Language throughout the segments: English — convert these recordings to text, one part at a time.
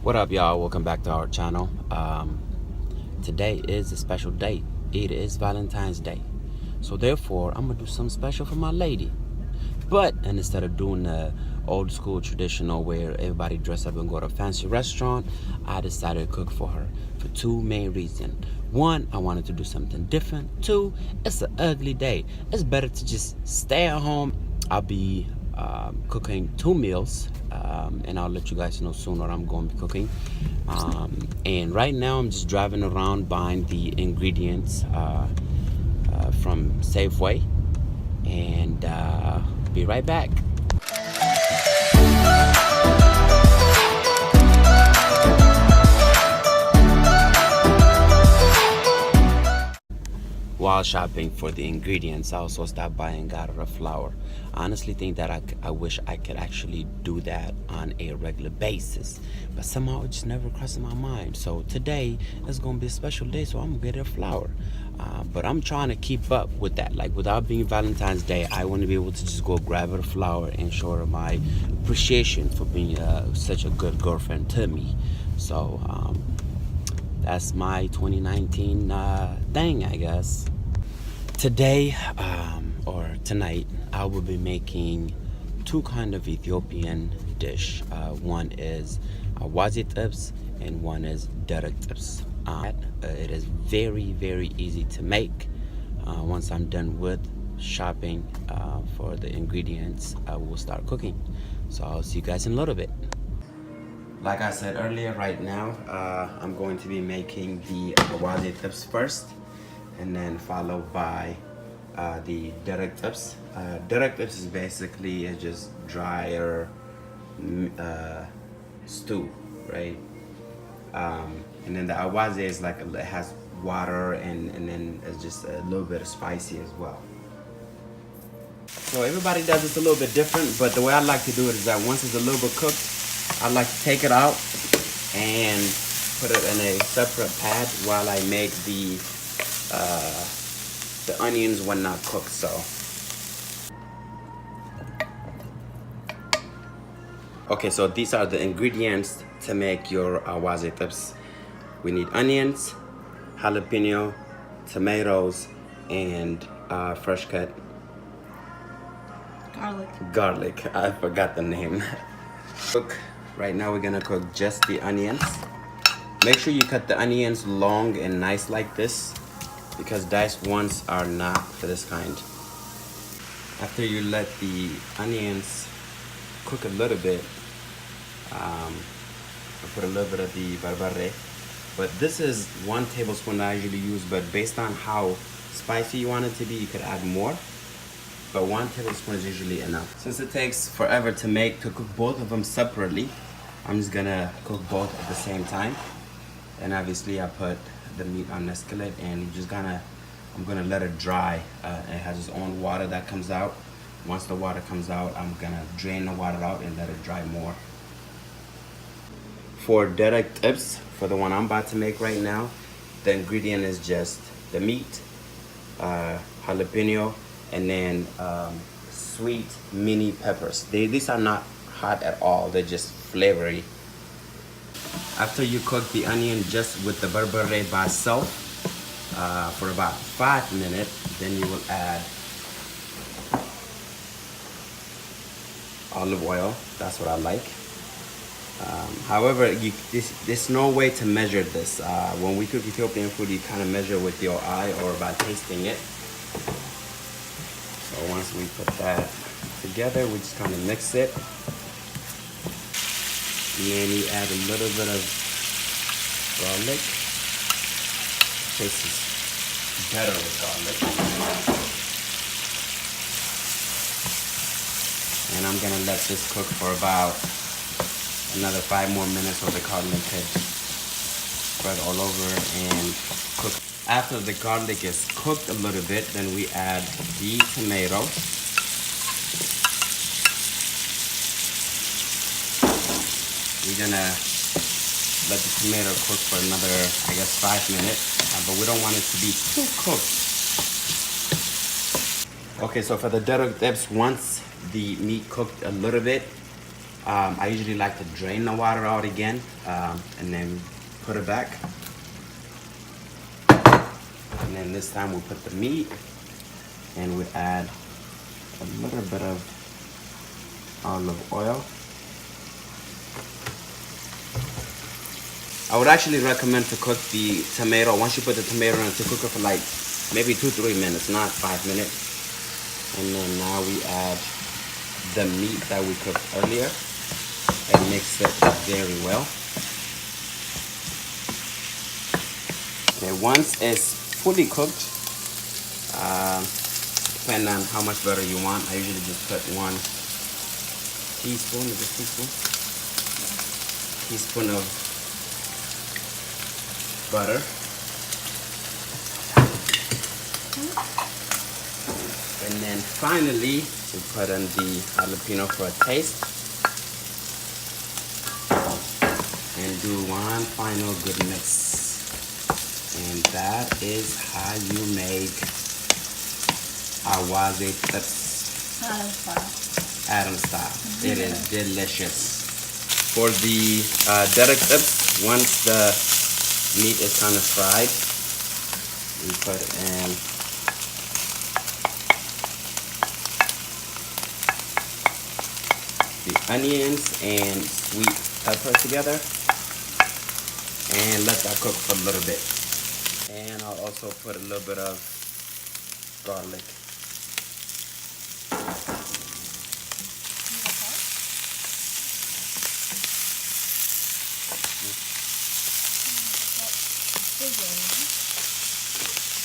What up, y'all? Welcome back to our channel. Today is a special day. It is Valentine's Day. So therefore, I'm gonna do something special for my lady. And instead of doing the old school traditional where everybody dress up and go to a fancy restaurant, I decided to cook for her for two main reasons. One, I wanted to do something different. Two, it's an ugly day. It's better to just stay at home. I'll be cooking 2 meals, and I'll let you guys know soon what I'm going to be cooking. And right now I'm just driving around buying the ingredients from Safeway, and be right back. While shopping for the ingredients, I also stopped by and got her a flour. I honestly think that I wish I could actually do that on a regular basis, but somehow it just never crossed my mind. So today is going to be a special day, so I'm going to get her a flour. But I'm trying to keep up with that. Like, without being Valentine's Day, I want to be able to just go grab her a flour and show her my appreciation for being such a good girlfriend to me. So that's my 2019 thing, I guess. Today, or tonight, I will be making two kind of Ethiopian dish. One is AWAZE TIBS and one is Derek TIBS. It is very, very easy to make. Once I'm done with shopping for the ingredients, I will start cooking. So I'll see you guys in a little bit. Like I said earlier, right now, I'm going to be making the AWAZE TIBS first, and then followed by the Derek TIBS. Derek TIBS is basically just drier stew, right? And then the AWAZE is like, it has water and then it's just a little bit of spicy as well. So everybody does this a little bit different, but the way I like to do it is that once it's a little bit cooked, I like to take it out and put it in a separate pad while I make the onions when not cooked. So okay, so these are the ingredients to make your AWAZE TIBS. We need onions, jalapeno, tomatoes, and fresh cut garlic. I forgot the name. Right now we're gonna cook just the onions. Make sure you cut the onions long and nice like this, because diced ones are not for this kind. After you let the onions cook a little bit, I put a little bit of the Berbere, but this is 1 tablespoon I usually use, but based on how spicy you want it to be, you could add more, but 1 tablespoon is usually enough. Since it takes forever to cook both of them separately, I'm just gonna cook both at the same time. And obviously I put the meat on the skillet, and I'm gonna let it dry. It has its own water that comes out. Once the water comes out, I'm gonna drain the water out and let it dry more. For Derek TIBS, for the one I'm about to make right now, the ingredient is just the meat, jalapeno, and then sweet mini peppers. These are not hot at all, they're just flavory. After you cook the onion just with the Berbere by itself for about 5 minutes, then you will add olive oil. That's what I like. However, there's no way to measure this. When we cook Ethiopian food, you kind of measure with your eye or by tasting it. So once we put that together, we just kind of mix it. And then you add a little bit of garlic. Tastes better with garlic. And I'm gonna let this cook for about another 5 more minutes so the garlic could spread all over and cook. After the garlic is cooked a little bit, then we add the tomato. We're gonna let the tomato cook for another, I guess, 5 minutes, but we don't want it to be too cooked. Okay, so for the Derek TIBS, once the meat cooked a little bit, I usually like to drain the water out again and then put it back. And then this time we'll put the meat and we add a little bit of olive oil. I would actually recommend to cook the tomato. Once you put the tomato in, to cook it for like maybe 2-3 minutes, not 5 minutes. And then now we add the meat that we cooked earlier and mix it very well. Okay, once it's fully cooked, depending on how much butter you want, I usually just put 1 teaspoon, is it teaspoon of butter. And then finally, we put in the jalapeno for a taste. And do one final good mix. And that is how you make AWAZE TIBS. Adam style. It is delicious. For the derek tips, once the meat is kind of fried, we put in the onions and sweet pepper together and let that cook for a little bit. And I'll also put a little bit of garlic.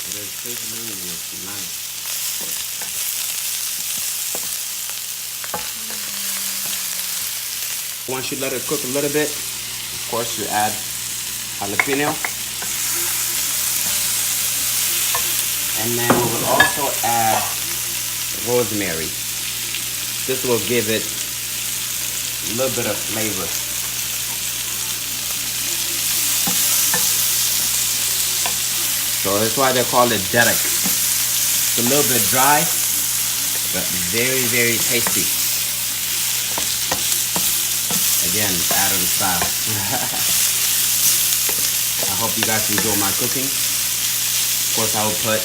It is sizzling, it's nice. Once you let it cook a little bit, of course you add jalapeno. And then we will also add rosemary. This will give it a little bit of flavor. So that's why they call it derek. It's a little bit dry, but very, very tasty. Again, Adam style. I hope you guys enjoy my cooking. Of course, I will put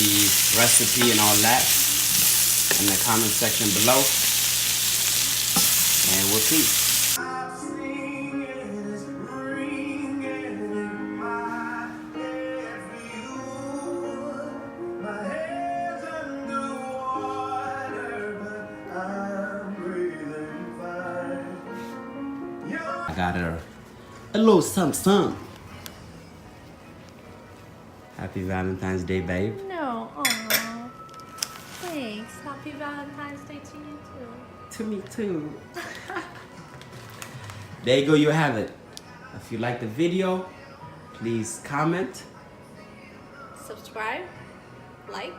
the recipe and all that in the comment section below. And we'll see. I got her a little something. Happy Valentine's Day, babe. No, aw. Thanks. Happy Valentine's Day to you too. To me too. There you go, you have it. If you like the video, please comment. Subscribe, like,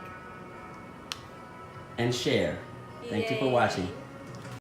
and share. Thank you for watching.